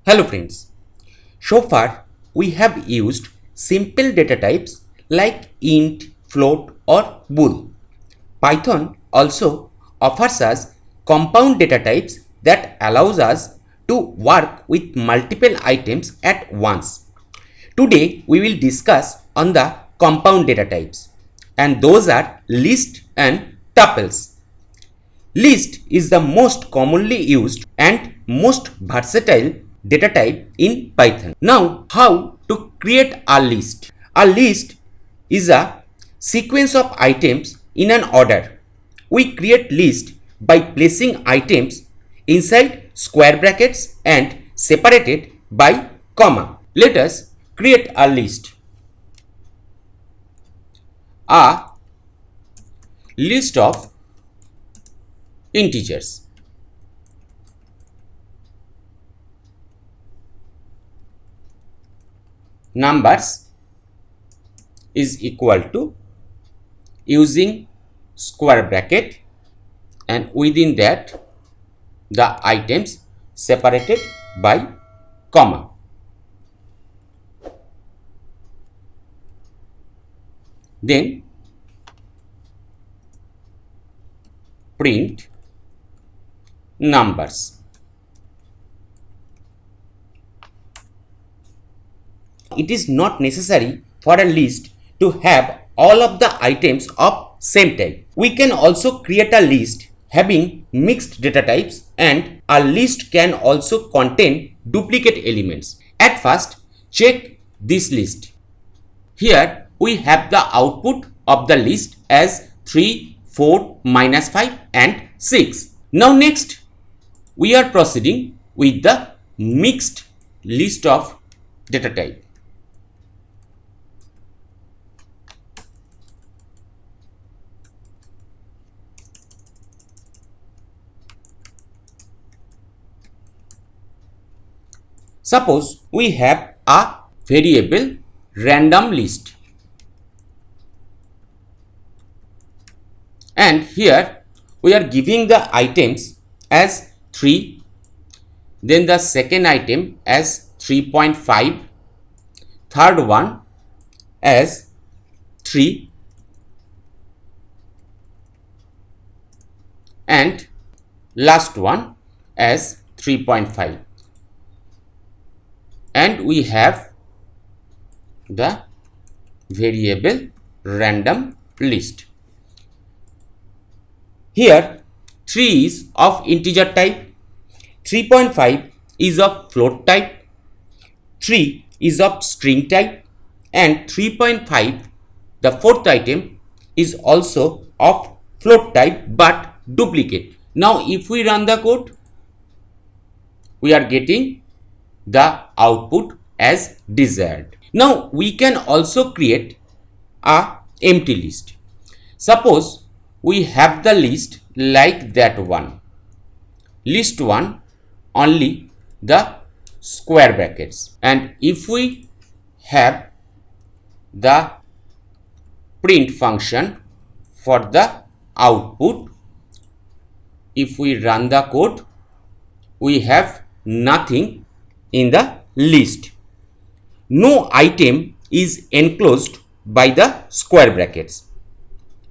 Hello friends. So far we have used simple data types like int, float or bool. Python also offers us compound data types that allows us to work with multiple items at once. Today we will discuss on the compound data types, and those are list and tuples. List is the most commonly used and most versatile data type in Python. Now, how to create a list? A list is a sequence of items in an order. We create list by placing items inside square brackets and separated by comma. Let us create a list. A list of integers. Numbers is equal to using square bracket and within that the items separated by comma. Then print numbers. It is not necessary for a list to have all of the items of same type. We can also create a list having mixed data types, and a list can also contain duplicate elements. At first, check this list. Here we have the output of the list as 3, 4, -5 and 6. Now next we are proceeding with the mixed list of data type. Suppose we have a variable random list, and here we are giving the items as 3, then the second item as 3.5, third one as 3 and last one as 3.5, and we have the variable random list. Here 3 is of integer type, 3.5 is of float type, 3 is of string type, and 3.5, the fourth item, is also of float type but duplicate. Now if we run the code, we are getting the output as desired. Now we can also create a empty list. Suppose we have the list like that one. List 1 only the square brackets, and if we have the print function for the output, if we run the code, we have nothing in the list. No item is enclosed by the square brackets,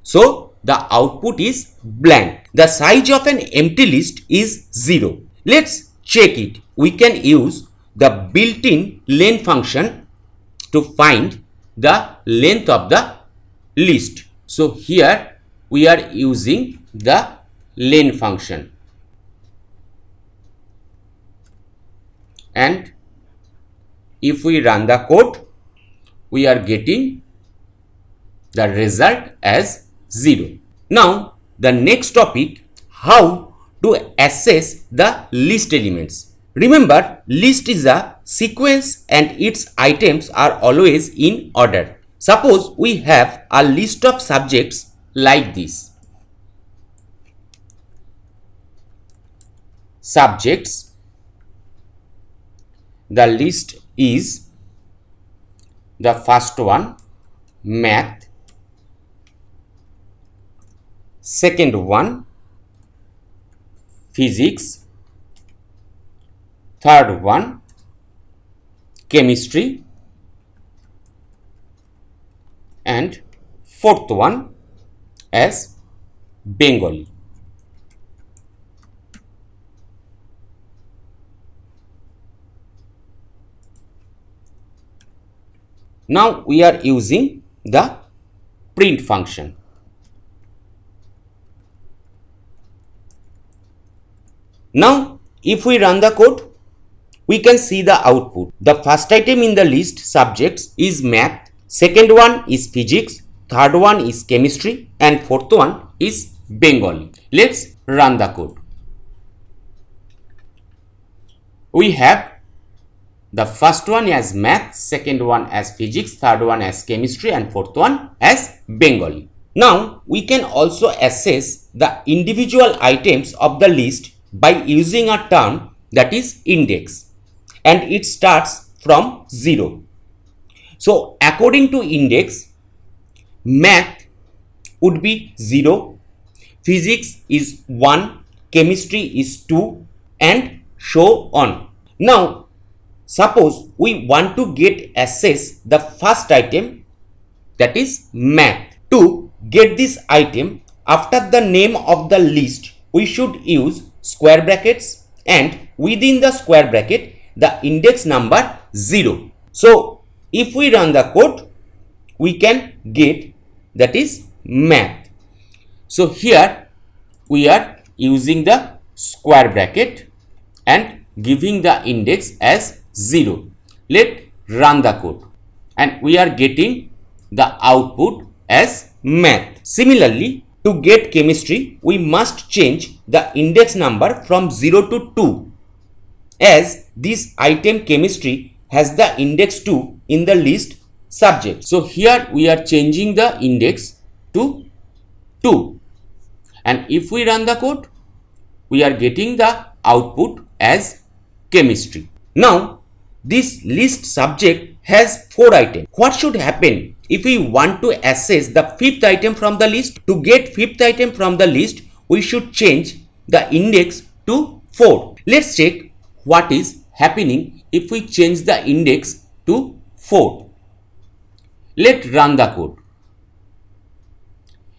so the output is blank. The size of an empty list is 0. Let's check it. We can use the built-in len function to find the length of the list. So here we are using the len function, and if we run the code, we are getting the result as 0. Now the next topic, how to access the list elements. Remember, list is a sequence and its items are always in order. Suppose we have a list of subjects like this. Subjects. The list is the first one, math, second one, physics, third one, chemistry, and fourth one as Bengali. Now we are using the print function. Now if we run the code, we can see the output. The first item in the list subjects is math, second one is physics, third one is chemistry, and fourth one is Bengali. Let's run the code. We have the first one as math, second one as physics, third one as chemistry, and fourth one as Bengali. Now we can also assess the individual items of the list by using a term that is index, and it starts from 0. So according to index, math would be 0, physics is 1, chemistry is 2, and so on. Now suppose we want to assess the first item, that is math. To get this item, after the name of the list, we should use square brackets, and within the square bracket the index number 0. So if we run the code, we can get that is math. So here we are using the square bracket and giving the index as 0. Let's run the code, and we are getting the output as math. Similarly, to get chemistry, we must change the index number from 0 to 2, as this item chemistry has the index 2 in the list subject. So here we are changing the index to 2, and if we run the code, we are getting the output as chemistry. Now this list subject has 4 items. What should happen if we want to assess the fifth item from the list? To get fifth item from the list, we should change the index to 4. Let's check what is happening if we change the index to 4. Let's run the code.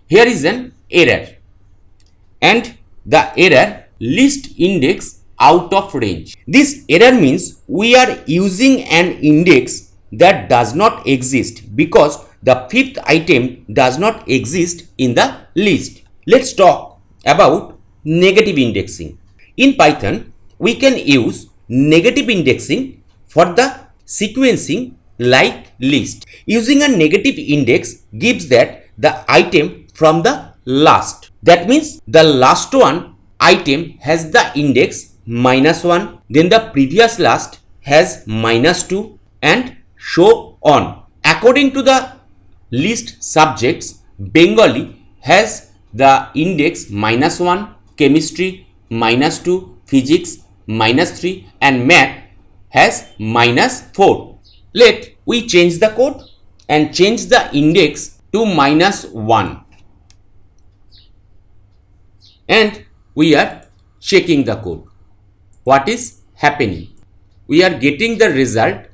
Here is an error, and the error list index out of range. This error means we are using an index that does not exist because the fifth item does not exist in the list. Let's talk about negative indexing. In Python, we can use negative indexing for the sequencing like list. Using a negative index gives that the item from the last. That means the last one item has the index -1, then the previous last has -2, and so on. According to the list subjects, Bengali has the index -1, chemistry -2, physics -3, and math has -4. Let we change the code and change the index to -1, and we are checking the code. What is happening? We are getting the result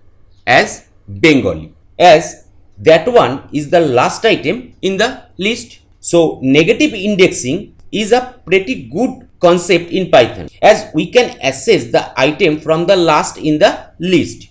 as Bengali, as that one is the last item in the list. So negative indexing is a pretty good concept in Python, as we can assess the item from the last in the list,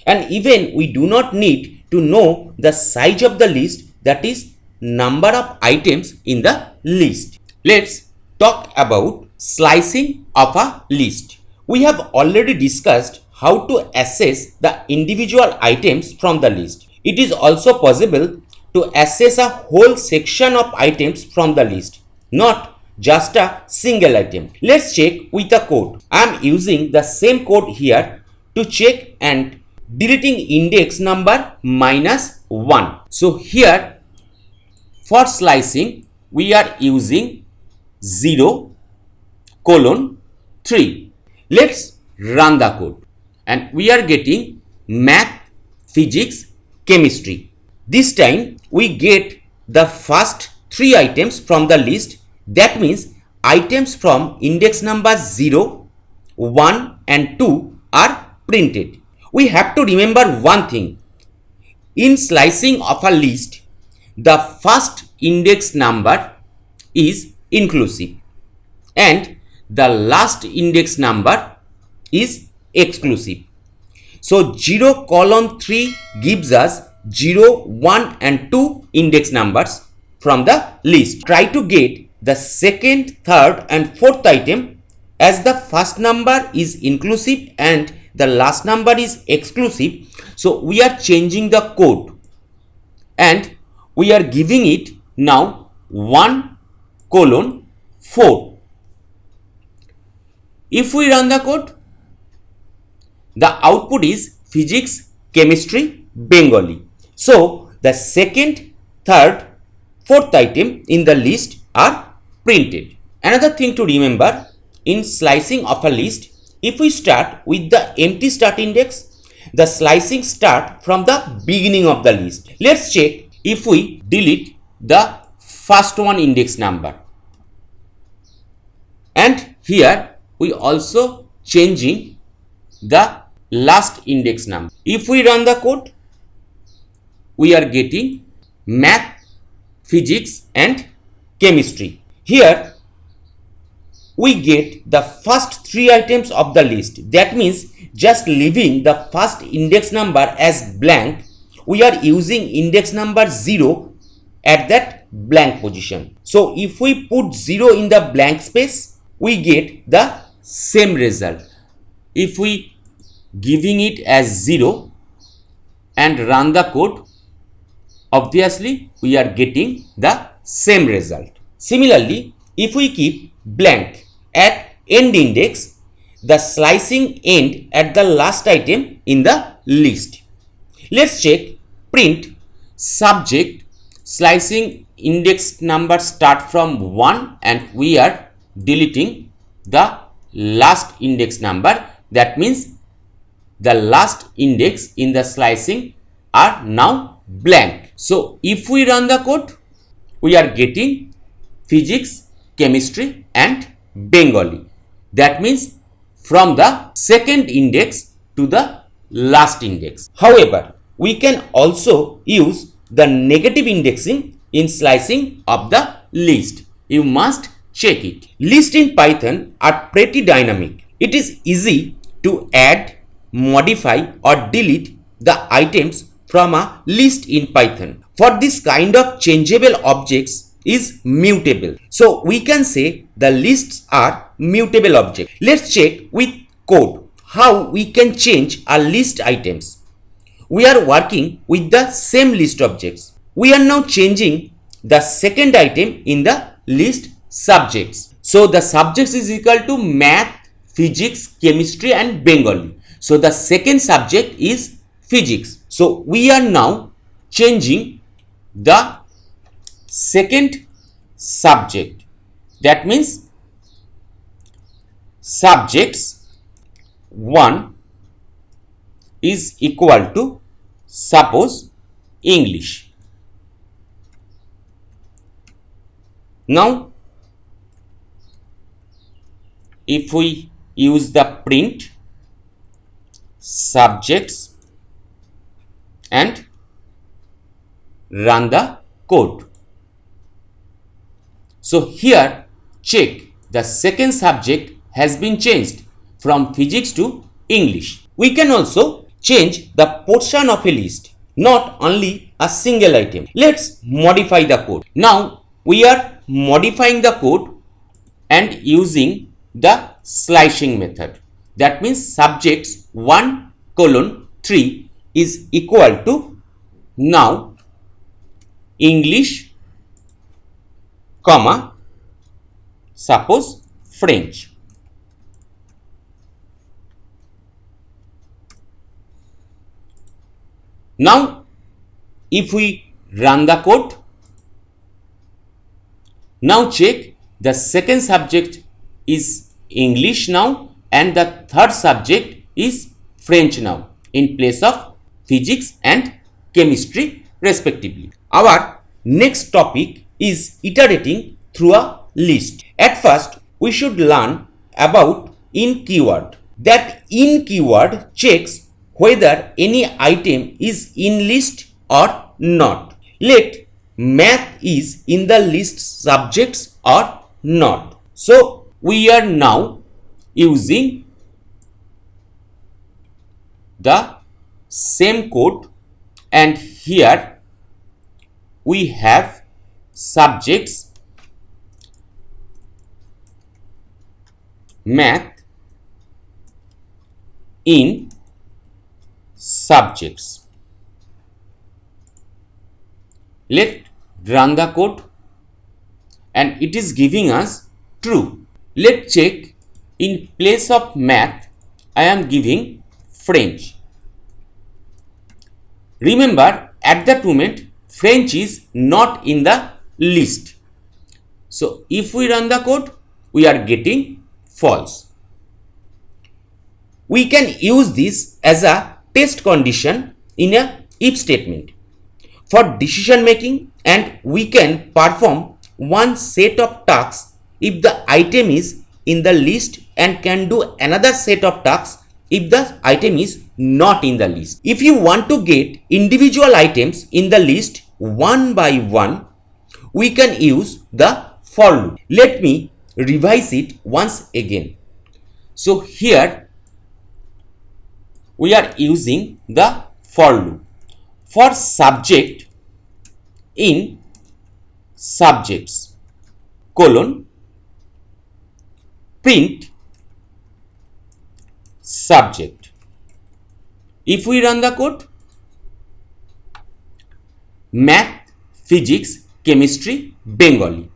and even we do not need to know the size of the list, that is number of items in the list. Let's talk about slicing of a list. We have already discussed how to assess the individual items from the list. It is also possible to assess a whole section of items from the list, not just a single item. Let's check with a code. I am using the same code here to check and deleting index number -1. So here for slicing we are using 0:3. Let's run the code, and we are getting math, physics, chemistry. This time we get the first 3 items from the list. That means items from index number 0, 1 and 2 are printed. we have to remember one thing. In slicing of a list, the first index number is inclusive and the last index number is exclusive. So 0 colon 3 gives us 0, 1 and 2 index numbers from the list. Try to get the second, third and fourth item as the first number is inclusive and the last number is exclusive. So we are changing the code and we are giving it now 1 colon 4. If we run the code, the output is physics, chemistry, Bengali. So the second, third, fourth item in the list are printed. Another thing to remember in slicing of a list, if we start with the empty start index, the slicing start from the beginning of the list. Let's check if we delete the first one index number. And here we also changing the last index number. If we run the code, we are getting math, physics and chemistry. Here we get the first 3 items of the list. That means just leaving the first index number as blank, we are using index number 0 at that blank position. So if we put 0 in the blank space, we get the same result. If we giving it as 0 and run the code, obviously we are getting the same result. Similarly, if we keep blank at end index, the slicing end at the last item in the list. Let's check print subject slicing index number start from 1 and we are deleting the last index number. That means the last index in the slicing are now blank. So if we run the code, we are getting physics, chemistry and Bengali. That means from the second index to the last index. However, we can also use the negative indexing in slicing of the list. You must check it. Lists in Python are pretty dynamic. It is easy to add, modify or delete the items from a list in Python. For this kind of changeable objects is mutable. So we can say the lists are mutable objects. Let's check with code how we can change our list items. We are working with the same list objects. We are now changing the second item in the list subjects. So the subjects is equal to math, physics, chemistry and Bengali. So the second subject is physics. So we are now changing the second subject. That means subjects 1 is equal to suppose English. Now if we use the print subjects and run the code. So here check the second subject has been changed from physics to English. We can also change the portion of a list, not only a single item. Let's modify the code. Now we are modifying the code and using the slicing method. That means subjects 1 colon 3 is equal to now English comma suppose French. Now if we run the code, now check the second subject is English now and the third subject is French now in place of physics and chemistry respectively. Our next topic is iterating through a list. At first, we should learn about in keyword. That in keyword checks whether any item is in list or not. Let math is in the list subjects or not. So we are now using the same code, and here we have subjects math in subjects. Let's run the code and it is giving us true. Let's check. In place of math I am giving French. Remember, at that moment French is not in the list. So if we run the code, we are getting false. We can use this as a test condition in a if statement for decision making, and we can perform one set of tasks if the item is in the list and can do another set of tasks if the item is not in the list. If you want to get individual items in the list one by one, we can use the for loop. Let me revise it once again. So here we are using the for loop for subject in subjects colon print subject. If we run the code, math, physics, chemistry, Bengali.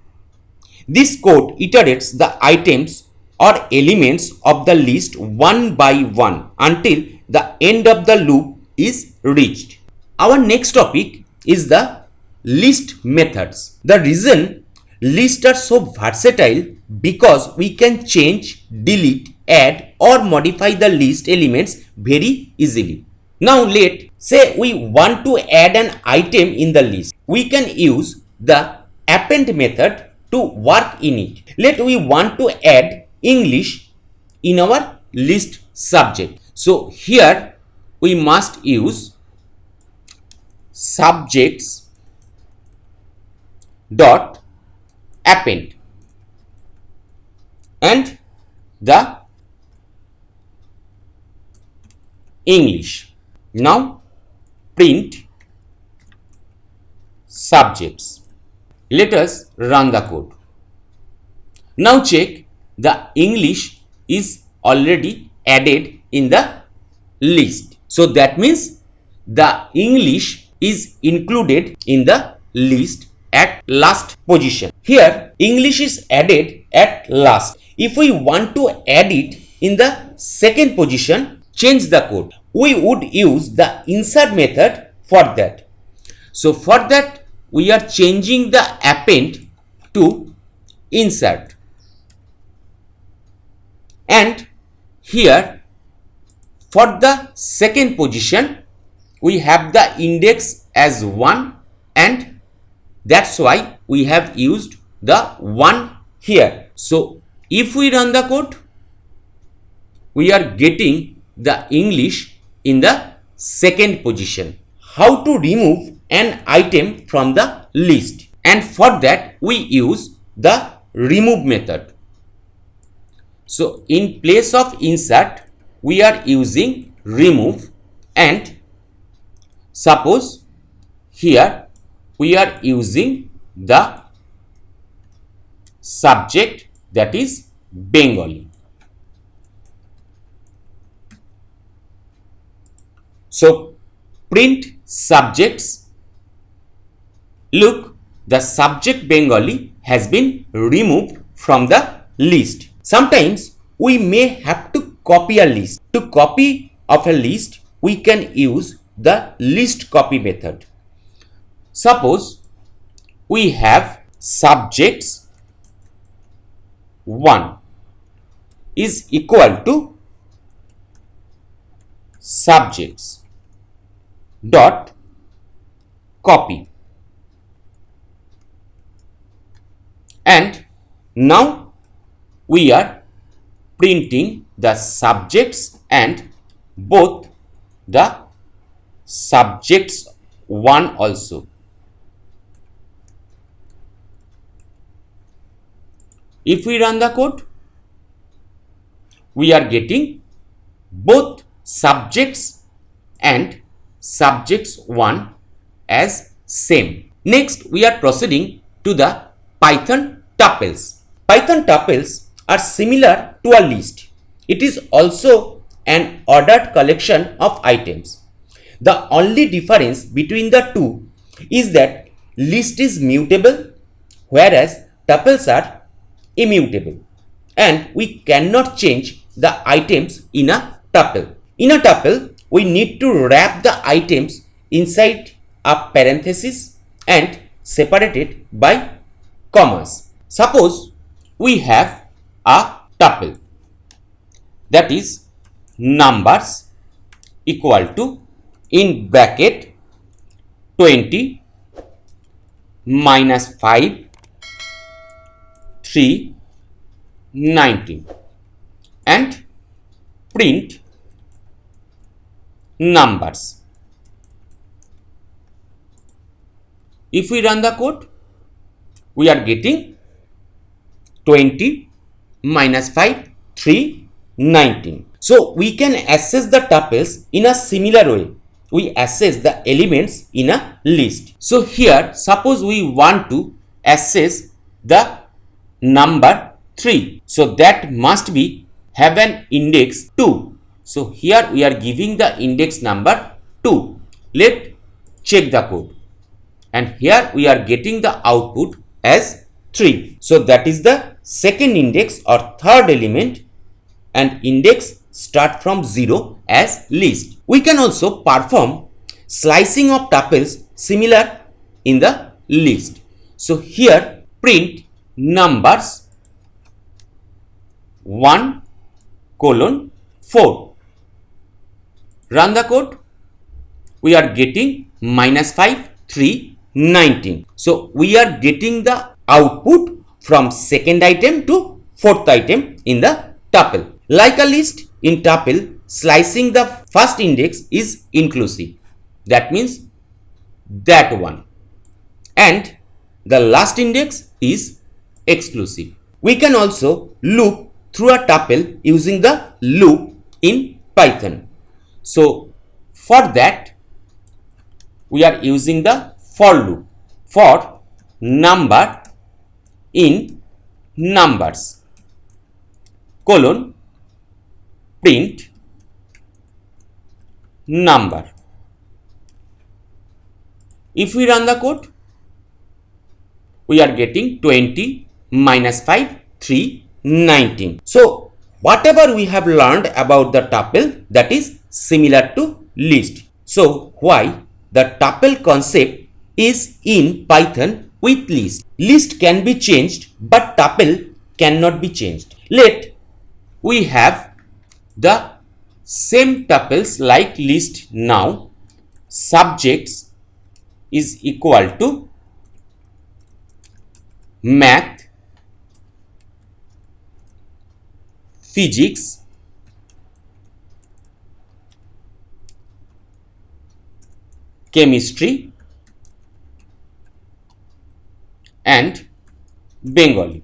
This code iterates the items or elements of the list one by one until the end of the loop is reached. Our next topic is the list methods. The reason lists are so versatile because we can change, delete, add or modify the list elements very easily. Now let's say we want to add an item in the list. We can use the append method to work in it. Let we want to add English in our list subject. So here we must use subjects dot append and the English. Now print subjects. Let us run the code. Now check, the English is already added in the list. So that means the English is included in the list at last position. Here English is added at last. If we want to add it in the second position, change the code. We would use the insert method for that. So for that we are changing the append to insert, and here for the second position we have the index as 1, and that's why we have used the 1 here. So if we run the code, we are getting the English in the second position. How to remove an item from the list? And for that we use the remove method. So in place of insert we are using remove, and suppose here we are using the subject, that is Bengali. So print subjects. Look, the subject Bengali has been removed from the list. Sometimes we may have to copy a list. To copy of a list, we can use the list copy method. Suppose we have subjects 1 is equal to subjects dot copy, and now we are printing the subjects and both the subjects 1 also. If we run the code, we are getting both subjects and subjects 1 as same. Next, we are proceeding to the Python tuples. Python tuples are similar to a list. It is also an ordered collection of items. The only difference between the two is that list is mutable, whereas tuples are immutable, and we cannot change the items in a tuple. In a tuple, we need to wrap the items inside a parenthesis and separate it by commas. Suppose we have a tuple, that is numbers equal to, in bracket, 20 minus 5 3 19, and print numbers. If we run the code, we are getting 20 minus 5 3 19. So we can access the tuples in a similar way. We access the elements in a list. So here, suppose we want to access the number 3. So that must be have an index 2. So here we are giving the index number 2. Let's check the code. And here we are getting the output as 3. So that is the second index or third element, and index start from 0 as list. We can also perform slicing of tuples similar in the list. So here print numbers 1 colon 4. Run the code. We are getting minus 5 3 19. So we are getting the output from second item to fourth item in the tuple. Like a list, in tuple, slicing the first index is inclusive. That means that one. And the last index is exclusive. We can also loop through a tuple using the loop in Python. So for that, we are using the for loop for number in numbers colon print number. If we run the code, we are getting 20 minus 5 3 19. So whatever we have learned about the tuple, that is similar to list. So why the tuple concept is in Python with list. List can be changed, but tuple cannot be changed. Let we have the same tuples like list now. Subjects is equal to math, physics, chemistry, and Bengali.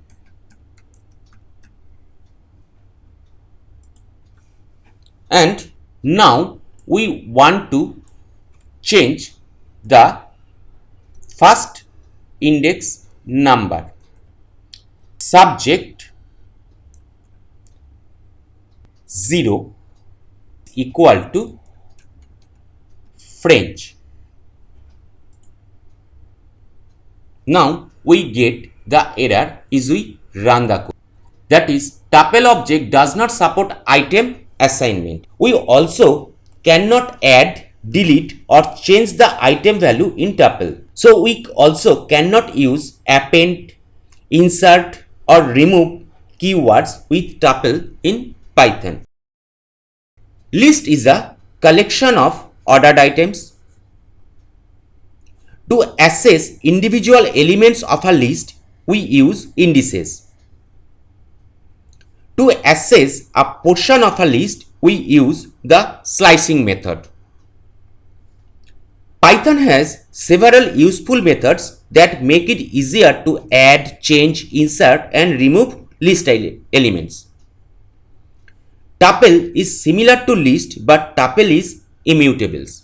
And now we want to change the first index number. Subject 0 equal to French. Now we get the error is we run the code. That is, tuple object does not support item assignment. We also cannot add, delete or change the item value in tuple. So we also cannot use append, insert or remove keywords with tuple in Python. List is a collection of ordered items. To access individual elements of a list, we use indices. To access a portion of a list, we use the slicing method. Python has several useful methods that make it easier to add, change, insert and remove list elements. Tuple is similar to list but tuple is immutables.